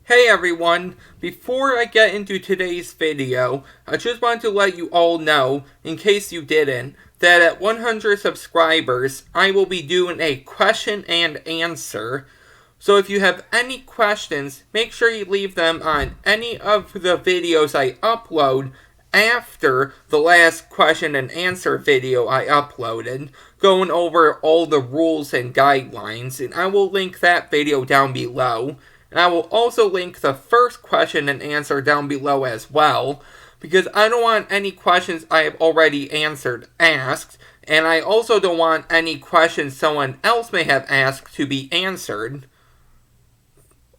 Hey everyone, before I get into today's video, I just want to let you all know, in case you didn't, that at 100 subscribers, I will be doing a question and answer. So if you have any questions, make sure you leave them on any of the videos I upload after the last question and answer video I uploaded, going over all the rules and guidelines, and I will link that video down below. And I will also link the first question and answer down below as well, because I don't want any questions I have already answered asked, and I also don't want any questions someone else may have asked to be answered,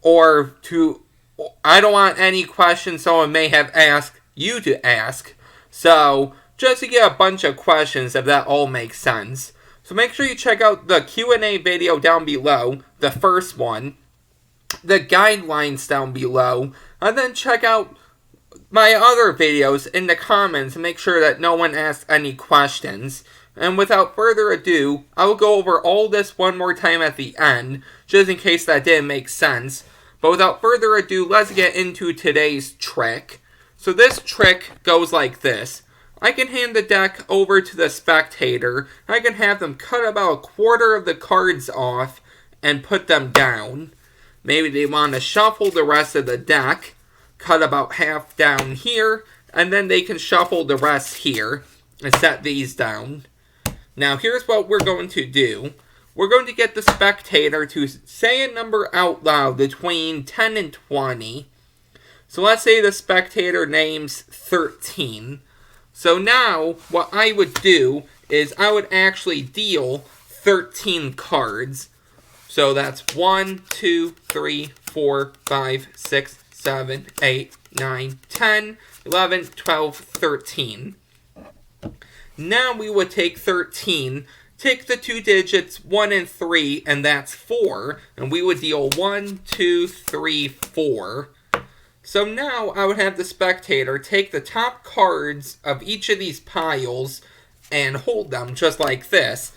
I don't want any questions someone may have asked you to ask. So, just to get a bunch of questions, if that all makes sense. So make sure you check out the Q&A video down below, the first one, the guidelines down below, and then check out my other videos in the comments and make sure that no one asks any questions. And without further ado, I will go over all this one more time at the end, just in case that didn't make sense. But without further ado, let's get into today's trick. So this trick goes like this. I can hand the deck over to the spectator. I can have them cut about a quarter of the cards off and put them down. Maybe they want to shuffle the rest of the deck, cut about half down here, and then they can shuffle the rest here and set these down. Now here's what we're going to do. We're going to get the spectator to say a number out loud between 10 and 20. So let's say the spectator names 13. So now what I would do is I would actually deal 13 cards. So that's 1, 2, 3, 4, 5, 6, 7, 8, 9, 10, 11, 12, 13. Now we would take 13, take the two digits 1 and 3, and that's 4. And we would deal 1, 2, 3, 4. So now I would have the spectator take the top cards of each of these piles and hold them just like this.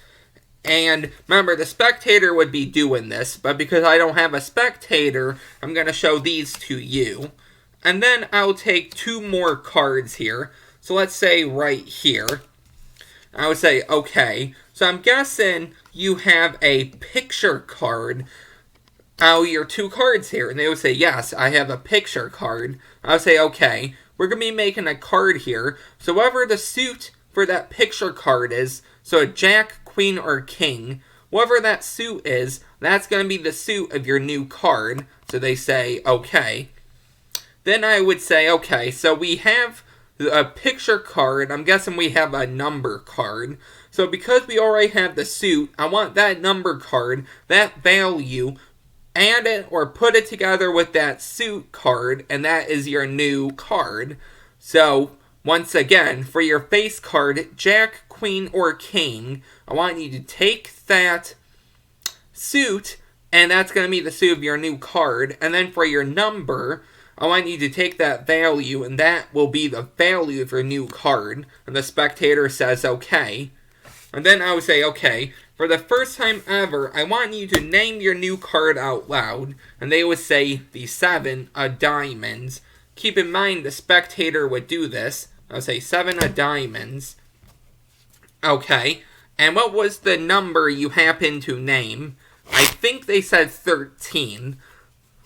And remember, the spectator would be doing this, but because I don't have a spectator, I'm going to show these to you. And then I'll take two more cards here. So let's say right here. I would say, okay, so I'm guessing you have a picture card out of your two cards here. And they would say, yes, I have a picture card. I would say, okay, we're going to be making a card here. So whatever the suit for that picture card is, so a jack, queen, or king, whatever that suit is, that's going to be the suit of your new card. So they say, okay. Then I would say, okay, so we have a picture card. I'm guessing we have a number card. So because we already have the suit, I want that number card, that value, add it or put it together with that suit card, and that is your new card. So once again, for your face card, jack, queen, or king, I want you to take that suit, and that's going to be the suit of your new card. And then for your number, I want you to take that value, and that will be the value of your new card. And the spectator says, okay. And then I would say, okay, for the first time ever, I want you to name your new card out loud. And they would say the 7 of diamonds. Keep in mind, the spectator would do this. I would say 7 of diamonds. Okay, and what was the number you happen to name? I think they said 13.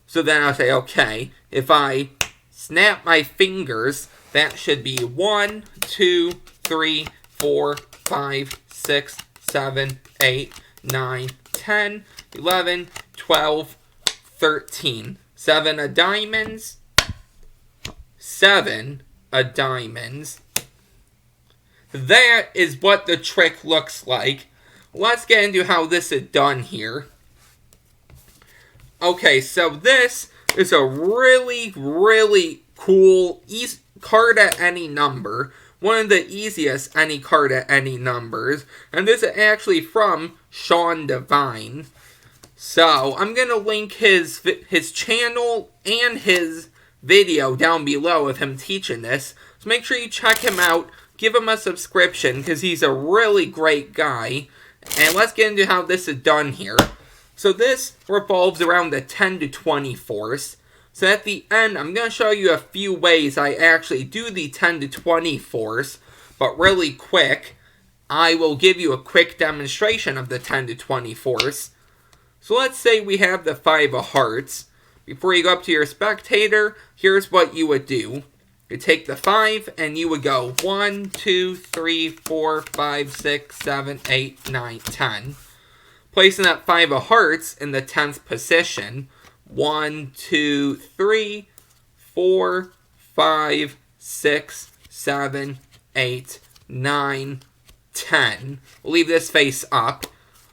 So then I'll say, okay, if I snap my fingers, that should be 1, 2, 3, 4, 5, 6, 7, 8, 9, 10, 11, 12, 13. 7 of diamonds. 7 of diamonds. That is what the trick looks like. Let's get into how this is done here. Okay, so this is a really, really cool card at any number. One of the easiest any card at any numbers. And this is actually from Shawn Devine. So, I'm going to link his channel and his video down below of him teaching this. So make sure you check him out. Give him a subscription because he's a really great guy. And let's get into how this is done here. So this revolves around the 10 to 20 force. So at the end, I'm going to show you a few ways I actually do the 10 to 20 force, but really quick, I will give you a quick demonstration of the 10 to 20 force. So let's say we have the 5 of hearts. Before you go up to your spectator, here's what you would do. You take the 5 and you would go 1, 2, 3, 4, 5, 6, 7, 8, 9, 10. Placing that 5 of hearts in the 10th position. 1, 2, 3, 4, 5, 6, 7, 8, 9, 10. We'll leave this face up.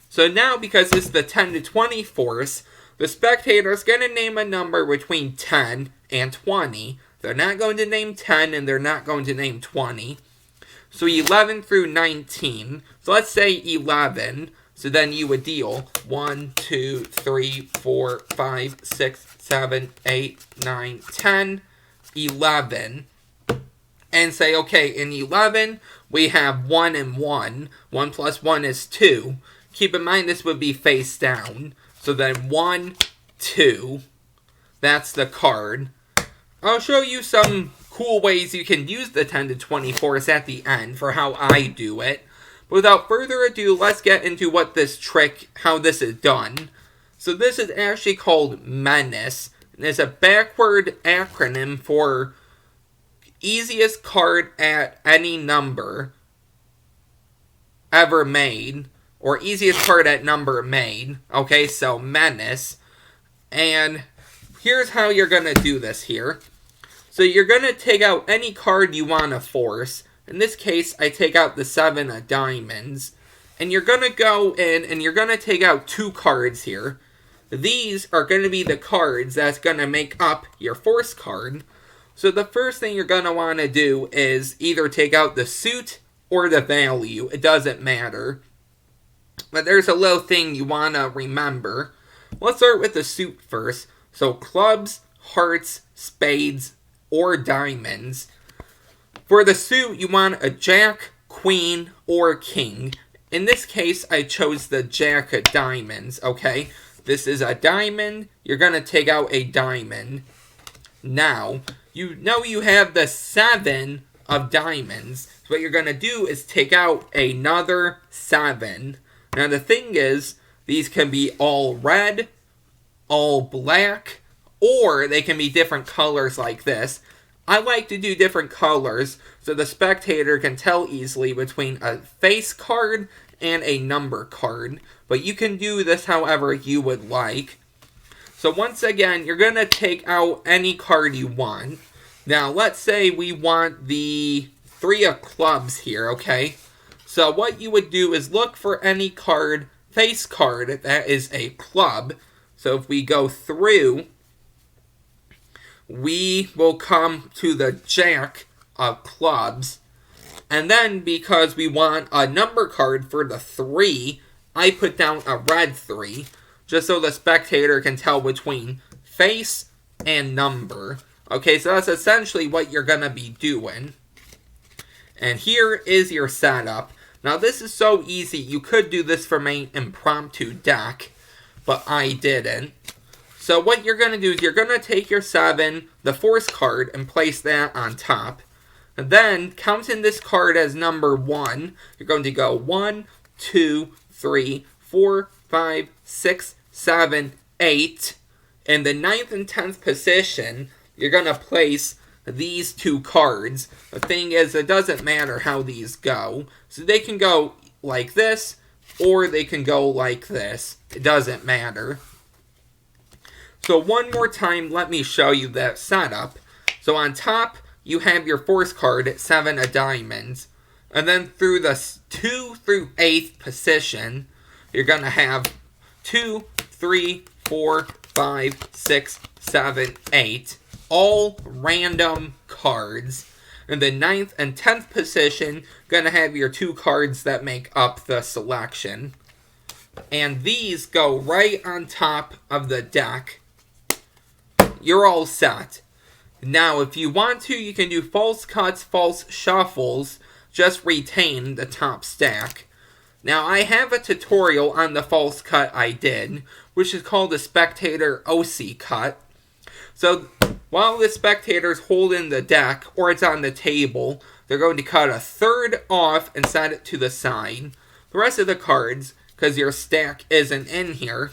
So now, because it's the 10 to 20 force, the spectator is going to name a number between 10 and 20. They're not going to name 10 and they're not going to name 20. So 11 through 19. So let's say 11. So then you would deal 1, 2, 3, 4, 5, 6, 7, 8, 9, 10, 11. And say, okay, in 11, we have 1 and 1. 1 plus 1 is 2. Keep in mind this would be face down. So then 1, 2. That's the card. I'll show you some cool ways you can use the 10 to 20 force at the end for how I do it. But without further ado, let's get into what this trick, how this is done. So this is actually called MENACE. And it's a backward acronym for easiest card at any number ever made. Or easiest card at number made. Okay, so MENACE. And here's how you're going to do this here. So you're going to take out any card you want to force. In this case, I take out the 7 of diamonds. And you're going to go in and you're going to take out 2 cards here. These are going to be the cards that's going to make up your force card. So the first thing you're going to want to do is either take out the suit or the value. It doesn't matter. But there's a little thing you want to remember. Let's start with the suit first. So clubs, hearts, spades, or diamonds. For the suit, you want a jack, queen, or king. In this case, I chose the jack of diamonds, okay? This is a diamond. You're going to take out a diamond. Now, you know you have the 7 of diamonds. So what you're going to do is take out another 7. Now, the thing is, these can be all red, all black, or they can be different colors like this. I like to do different colors so the spectator can tell easily between a face card and a number card. But you can do this however you would like. So once again, you're going to take out any card you want. Now, let's say we want the 3 of clubs here, okay? So what you would do is look for any card, face card, that is a club. So if we go through, we will come to the jack of clubs. And then because we want a number card for the 3, I put down a red 3. Just so the spectator can tell between face and number. Okay, so that's essentially what you're going to be doing. And here is your setup. Now this is so easy, you could do this from an impromptu deck, but I didn't. So what you're going to do is you're going to take your 7, the force card, and place that on top. And then, counting this card as number 1, you're going to go 1, 2, 3, 4, 5, 6, 7, 8. In the 9th and 10th position, you're going to place these 2 cards. The thing is, it doesn't matter how these go. So they can go like this, or they can go like this. It doesn't matter. So one more time, let me show you that setup. So on top, you have your force card at 7 of diamonds. And then through the 2 through 8th position, you're going to have 2, 3, 4, 5, 6, 7, 8. All random cards. In the 9th and 10th position, going to have your 2 cards that make up the selection. And these go right on top of the deck. You're all set. Now, if you want to, you can do false cuts, false shuffles. Just retain the top stack. Now, I have a tutorial on the false cut I did, which is called the Spectator OC cut. So, while the spectator's holding the deck, or it's on the table, they're going to cut a third off and set it to the side. The rest of the cards, because your stack isn't in here,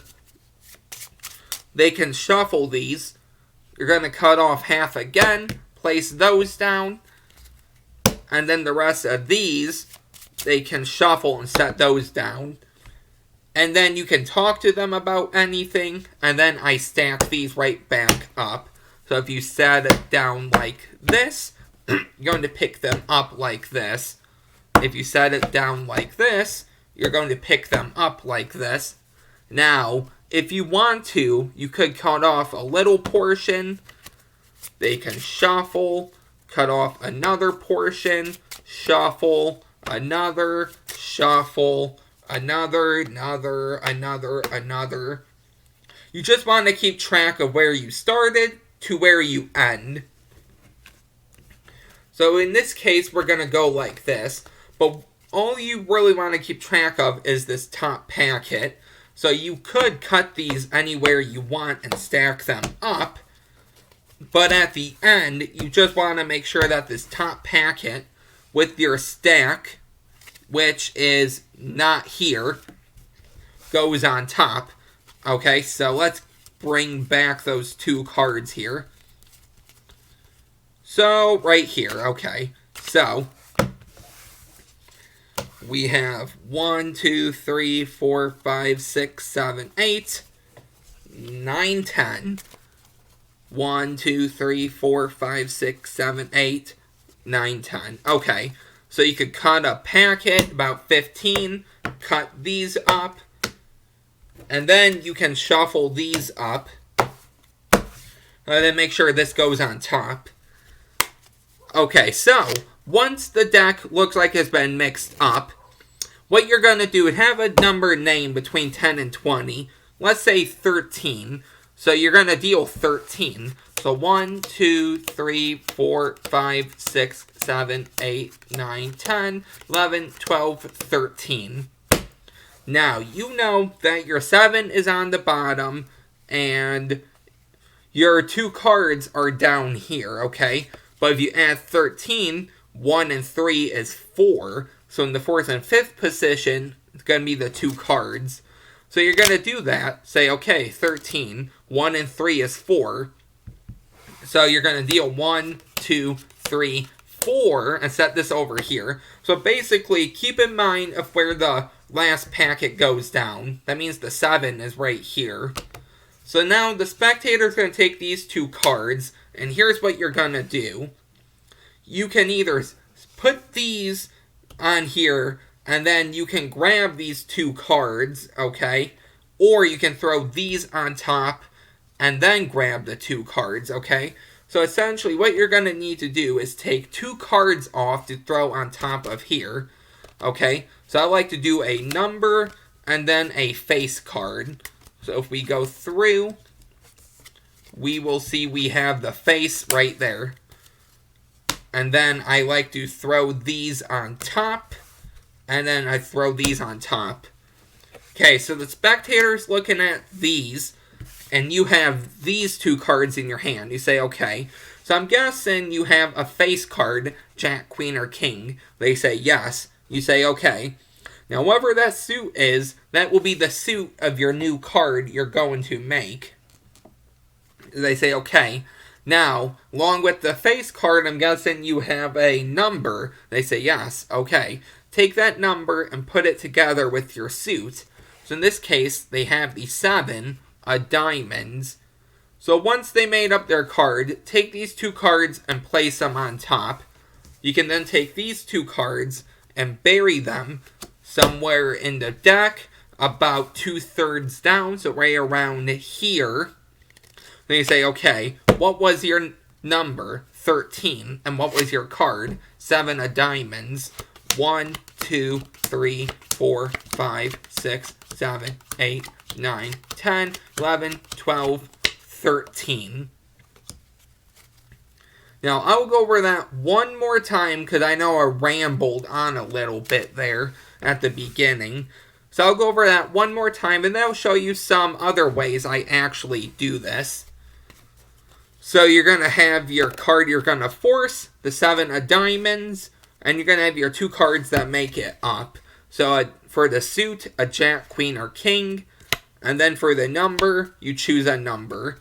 they can shuffle these. You're going to cut off half again, place those down, and then the rest of these, they can shuffle and set those down. And then you can talk to them about anything, and then I stack these right back up. So if you set it down like this, you're going to pick them up like this. If you set it down like this, you're going to pick them up like this. Now, if you want to, you could cut off a little portion. They can shuffle, cut off another portion, shuffle, another, shuffle, another. You just want to keep track of where you started to where you end. So in this case, we're going to go like this. But all you really want to keep track of is this top packet. So you could cut these anywhere you want and stack them up. But at the end, you just want to make sure that this top packet with your stack, which is not here, goes on top. Okay, so let's bring back those two cards here. So, right here, okay. So, we have 1, 2, 3, 4, 5, 6, 7, 8, 9, 10. 1, 2, 3, 4, 5, 6, 7, 8, 9, 10. Okay, so you could cut a packet, about 15, cut these up, and then you can shuffle these up, and then make sure this goes on top. Okay, so once the deck looks like it's been mixed up, what you're going to do is have a number named between 10 and 20. Let's say 13. So you're going to deal 13. So 1, 2, 3, 4, 5, 6, 7, 8, 9, 10, 11, 12, 13. Now, you know that your 7 is on the bottom and your two cards are down here, okay? But if you add 13, 1 and 3 is 4. So in the 4th and 5th position, it's going to be the two cards. So you're going to do that. Say, okay, 13. 1 and 3 is 4. So you're going to deal 1, 2, 3, 4, and set this over here. So basically, keep in mind of where the last packet goes down. That means the 7 is right here. So now the spectator's going to take these two cards, and here's what you're going to do. You can either put these on here, and then you can grab these two cards, okay? Or you can throw these on top, and then grab the two cards, okay? So essentially what you're going to need to do is take two cards off to throw on top of here, okay? So I like to do a number and then a face card. So if we go through, we will see we have the face right there. And then I like to throw these on top, and then I throw these on top. Okay, so the spectator's looking at these, and you have these two cards in your hand. You say, okay, so I'm guessing you have a face card, Jack, Queen, or King. They say yes. You say, okay. Now, whatever that suit is, that will be the suit of your new card you're going to make. They say, okay. Now, along with the face card, I'm guessing you have a number. They say, yes, okay. Take that number and put it together with your suit. So in this case, they have the 7 of diamonds. So once they made up their card, take these two cards and place them on top. You can then take these two cards and bury them somewhere in the deck, about 2/3 down, so right around here. Then you say, okay, what was your number? 13. And what was your card? 7 of diamonds. 1, 2, 3, 4, 5, 6, 7, 8, 9, 10, 11, 12, 13. Now, I'll go over that one more time because I know I rambled on a little bit there at the beginning. So I'll go over that one more time and then I'll show you some other ways I actually do this. So you're going to have your card you're going to force, the 7 of diamonds, and you're going to have your 2 cards that make it up. So for the suit, a jack, queen, or king. And then for the number, you choose a number.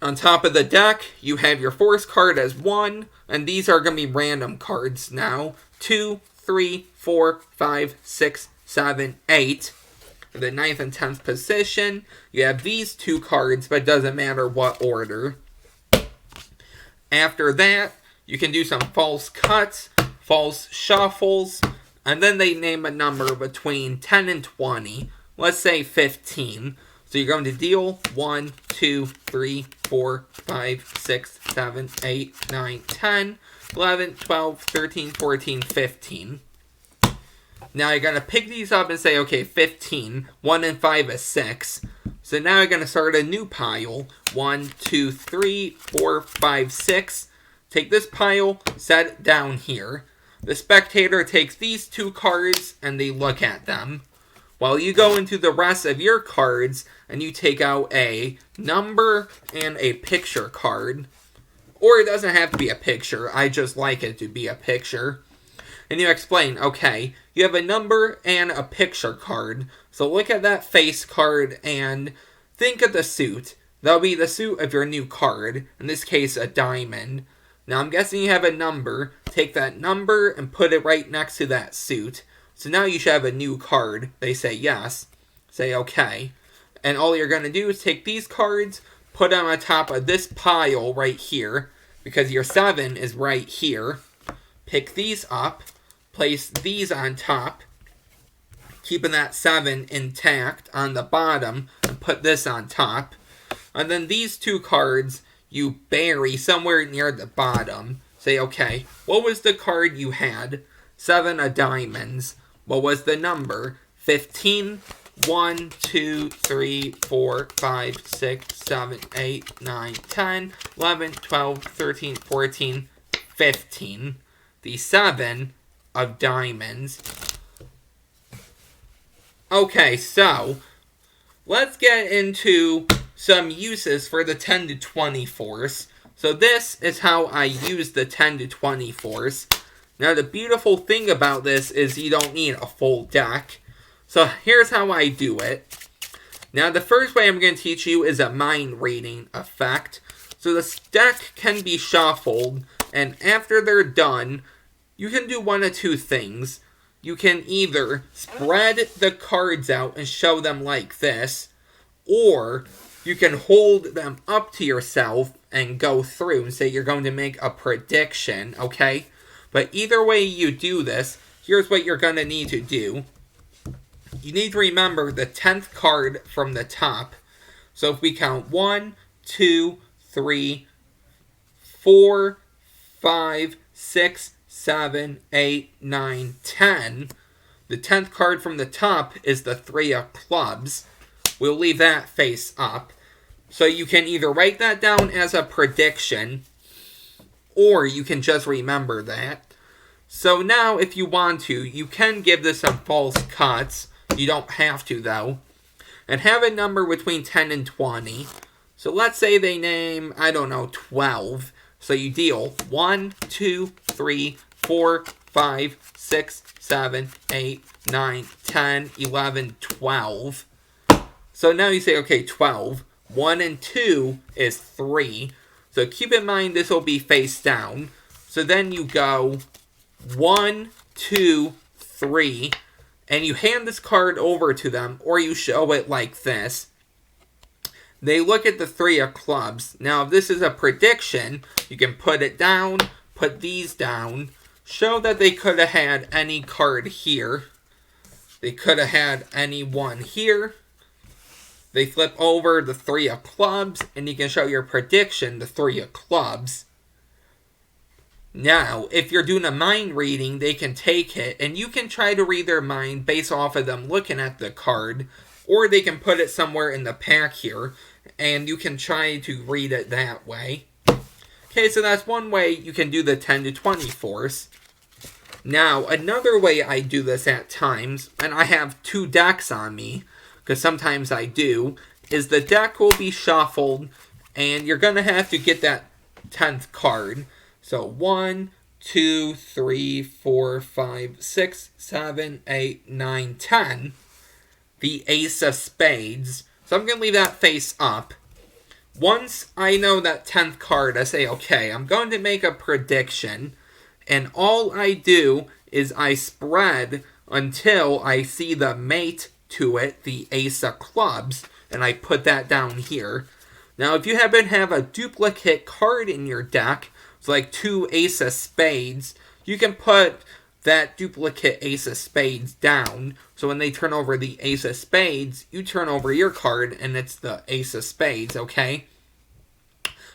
On top of the deck, you have your force card as 1. And these are going to be random cards now. 2, 3, 4, 5, 6, 7, 8. In the 9th and 10th position, you have these 2 cards, but it doesn't matter what order. After that, you can do some false cuts, false shuffles, and then they name a number between 10 and 20. Let's say 15. So you're going to deal 1, 2, 3, 4, 5, 6, 7, 8, 9, 10, 11, 12, 13, 14, 15. Now you're going to pick these up and say, okay, 15. 1 and 5 is 6. So now you're going to start a new pile. 1, 2, 3, 4, 5, 6. Take this pile, set it down here. The spectator takes these 2 cards and they look at them. While you go into the rest of your cards and you take out a number and a picture card. Or it doesn't have to be a picture. I just like it to be a picture. And you explain, okay, you have a number and a picture card. So look at that face card and think of the suit. That'll be the suit of your new card. In this case, a diamond. Now I'm guessing you have a number. Take that number and put it right next to that suit. So now you should have a new card. They say yes. Say okay. And all you're going to do is take these cards, put them on top of this pile right here. Because your 7 is right here. Pick these up. Place these on top, keeping that 7 intact on the bottom, and put this on top. And then these 2 cards you bury somewhere near the bottom. Say, okay, what was the card you had? 7 of diamonds. What was the number? 15. 1, 2, 3, 4, 5, 6, 7, 8, 9, 10, 11, 12, 13, 14, 15. The 7 of diamonds. Okay, so let's get into some uses for the 10 to 20 force. So this is how I use the 10 to 20 force. Now the beautiful thing about this is you don't need a full deck. So here's how I do it. Now the first way I'm going to teach you is a mind reading effect. So the deck can be shuffled, and after they're done, you can do one of 2 things. You can either spread the cards out and show them like this, or you can hold them up to yourself and go through and say you're going to make a prediction, okay? But either way you do this, here's what you're going to need to do. You need to remember the 10th card from the top. So if we count 1, 2, 3, 4, 5, 6, 7, 8, 9, 10. The 10th card from the top is the 3 of clubs. We'll leave that face up. So you can either write that down as a prediction, or you can just remember that. So now, if you want to, you can give this some false cuts. You don't have to, though. And have a number between 10 and 20. So let's say they name, I don't know, 12. So you deal 1, 2, 3, 4, 5, 6, 7, 8, 9, 10, 11, 12. So now you say, okay, 12. 1 and 2 is 3. So keep in mind this will be face down. So then you go 1, 2, 3. And you hand this card over to them, or you show it like this. They look at the 3 of clubs. Now, if this is a prediction, you can put it down, put these down, show that they could have had any card here. They could have had any one here. They flip over the 3 of clubs, and you can show your prediction, the 3 of clubs. Now, if you're doing a mind reading, they can take it, and you can try to read their mind based off of them looking at the card, or they can put it somewhere in the pack here, and you can try to read it that way. Okay, so that's one way you can do the 10 to 20 force. Now, another way I do this at times, and I have 2 decks on me, because sometimes I do, is the deck will be shuffled, and you're going to have to get that 10th card. So 1, 2, 3, 4, 5, 6, 7, 8, 9, 10. The Ace of Spades. So I'm going to leave that face up. Once I know that 10th card, I say, okay, I'm going to make a prediction. And all I do is I spread until I see the mate to it, the Ace of Clubs, and I put that down here. Now, if you happen to have a duplicate card in your deck, it's like 2 Ace of Spades, you can put that duplicate Ace of Spades down. So when they turn over the Ace of Spades, you turn over your card, and it's the Ace of Spades, okay?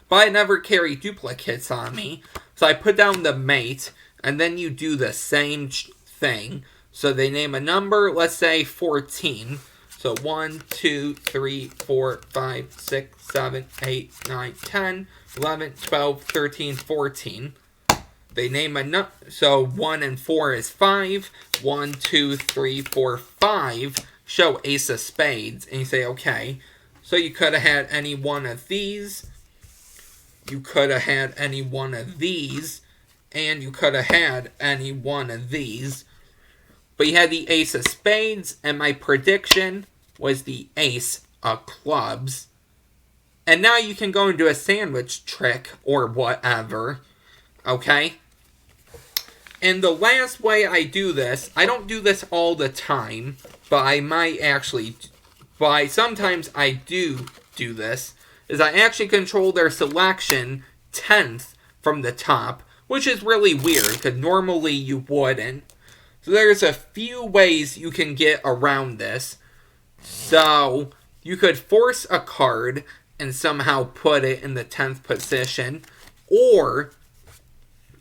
But I never carry duplicates on me. So I put down the mate, and then you do the same thing. So they name a number, let's say 14. So 1, 2, 3, 4, 5, 6, 7, 8, 9, 10, 11, 12, 13, 14. They name a number. So 1 and 4 is 5. 1, 2, 3, 4, 5 show Ace of Spades. And you say, okay. So you could have had any one of these. You could have had any one of these. And you could have had any one of these. But you had the Ace of Spades. And my prediction was the Ace of Clubs. And now you can go and do a sandwich trick or whatever. Okay? And the last way I do this, I don't do this all the time, but I might actually, sometimes I do this, is I actually control their selection 10th from the top, which is really weird, because normally you wouldn't. So there's a few ways you can get around this. So you could force a card and somehow put it in the 10th position, or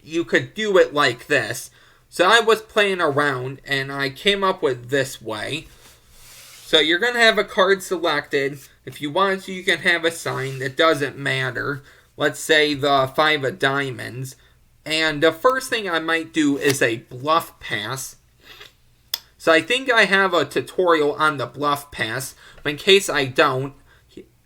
you could do it like this. So I was playing around, and I came up with this way. So you're going to have a card selected. If you want to, you can have a sign. It doesn't matter. Let's say the 5 of diamonds. And the first thing I might do is a bluff pass. So I think I have a tutorial on the bluff pass. But in case I don't,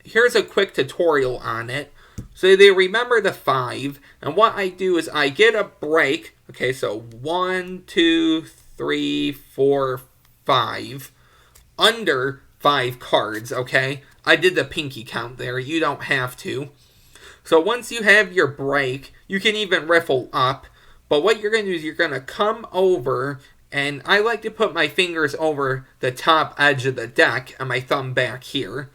here's a quick tutorial on it. So they remember the 5, and what I do is I get a break. Okay, so 1, 2, 3, 4, 5. Under 5 cards, okay? I did the pinky count there. You don't have to. So once you have your break, you can even riffle up. But what you're going to do is you're going to come over, and I like to put my fingers over the top edge of the deck and my thumb back here.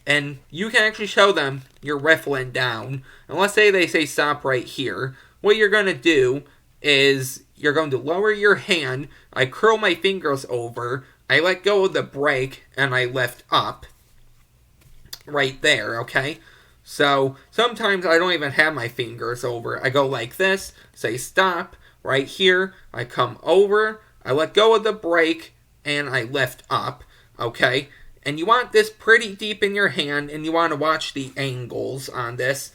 And you can actually show them you're riffling down. And let's say they say stop right here. What you're going to do is you're going to lower your hand. I curl my fingers over. I let go of the break and I lift up. Right there, okay? So sometimes I don't even have my fingers over. I go like this, say stop. Right here, I come over. I let go of the break and I lift up, okay? And you want this pretty deep in your hand, and you want to watch the angles on this.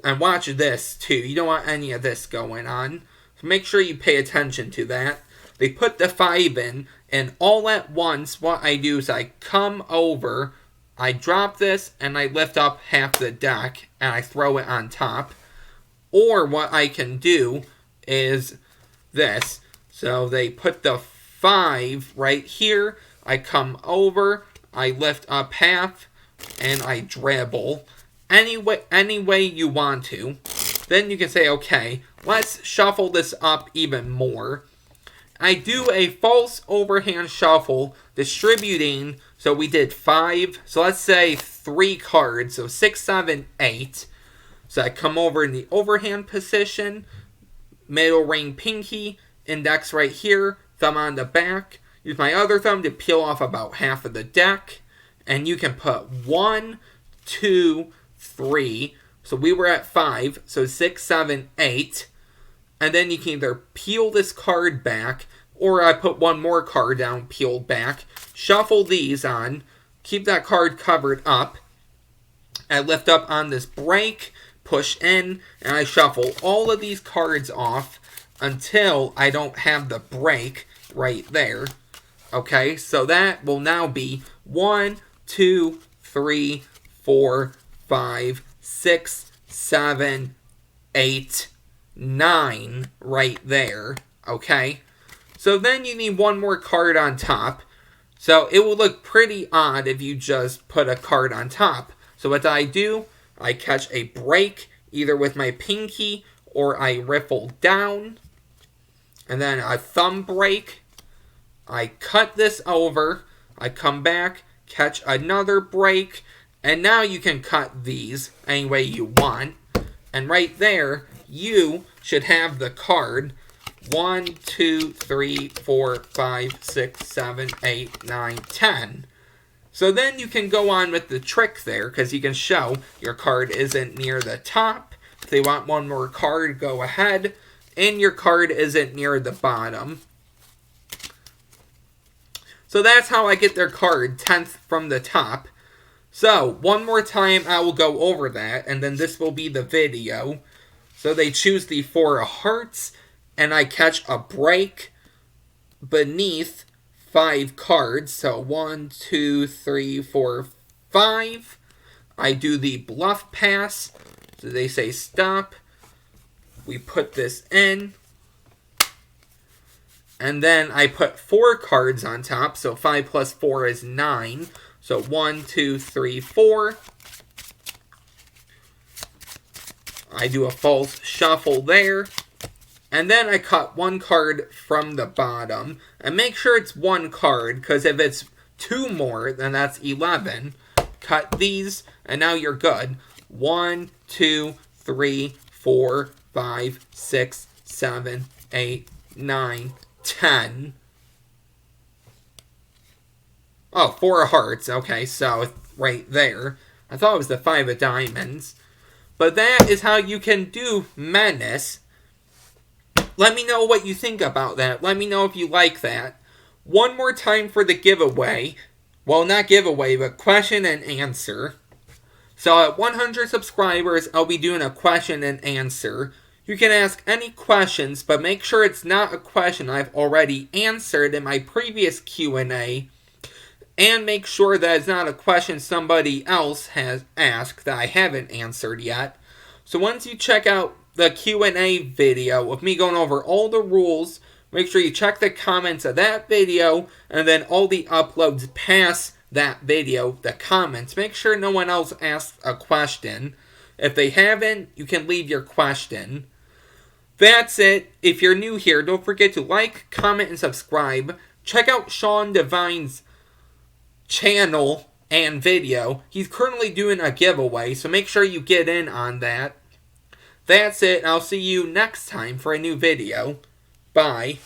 And watch this, too. You don't want any of this going on. So make sure you pay attention to that. They put the 5 in, and all at once, what I do is I come over, I drop this, and I lift up half the deck, and I throw it on top. Or what I can do is this. So they put the 5 right here. I come over, I lift up half, and I dribble. Any way you want to. Then you can say, okay, let's shuffle this up even more. I do a false overhand shuffle, distributing, so we did 5, so let's say 3 cards, so 6, 7, 8. So I come over in the overhand position, middle ring pinky, index right here, thumb on the back. Use my other thumb to peel off about half of the deck. And you can put 1, 2, 3. So we were at 5. So 6, 7, 8. And then you can either peel this card back, or I put one more card down, peeled back. Shuffle these on. Keep that card covered up. I lift up on this break, push in, and I shuffle all of these cards off until I don't have the break right there. Okay, so that will now be 1, 2, 3, 4, 5, 6, 7, 8, 9 right there. Okay? So then you need one more card on top. So it would look pretty odd if you just put a card on top. So what I do, I catch a break either with my pinky or I riffle down. And then a thumb break. I cut this over. I come back, catch another break. And now you can cut these any way you want. And right there, you should have the card 1, 2, 3, 4, 5, 6, 7, 8, 9, 10. So then you can go on with the trick there, because you can show your card isn't near the top. If they want one more card, go ahead. And your card isn't near the bottom. So that's how I get their card 10th from the top. So, one more time I will go over that, and then this will be the video. So they choose the 4 of hearts, and I catch a break beneath 5 cards. So 1, 2, 3, 4, 5. I do the bluff pass. So they say stop. We put this in. And then I put 4 cards on top. So 5 plus 4 is 9. So 1, 2, 3, 4. I do a false shuffle there. And then I cut 1 card from the bottom. And make sure it's 1 card, because if it's 2 more, then that's 11. Cut these, and now you're good. 1, 2, 3, 4, 5, 6, 7, 8, 9, 10. Oh, 4 of hearts. Okay, so right there. I thought it was the 5 of diamonds. But that is how you can do Menace. Let me know what you think about that. Let me know if you like that. One more time for the giveaway. Well, not giveaway, but question and answer. So at 100 subscribers, I'll be doing a question and answer. You can ask any questions, but make sure it's not a question I've already answered in my previous Q&A. And make sure that it's not a question somebody else has asked that I haven't answered yet. So once you check out the Q&A video of me going over all the rules, make sure you check the comments of that video, and then all the uploads past that video, the comments. Make sure no one else asks a question. If they haven't, you can leave your question. That's it. If you're new here, don't forget to like, comment, and subscribe. Check out Shawn Devine's channel and video. He's currently doing a giveaway, so make sure you get in on that. That's it. I'll see you next time for a new video. Bye.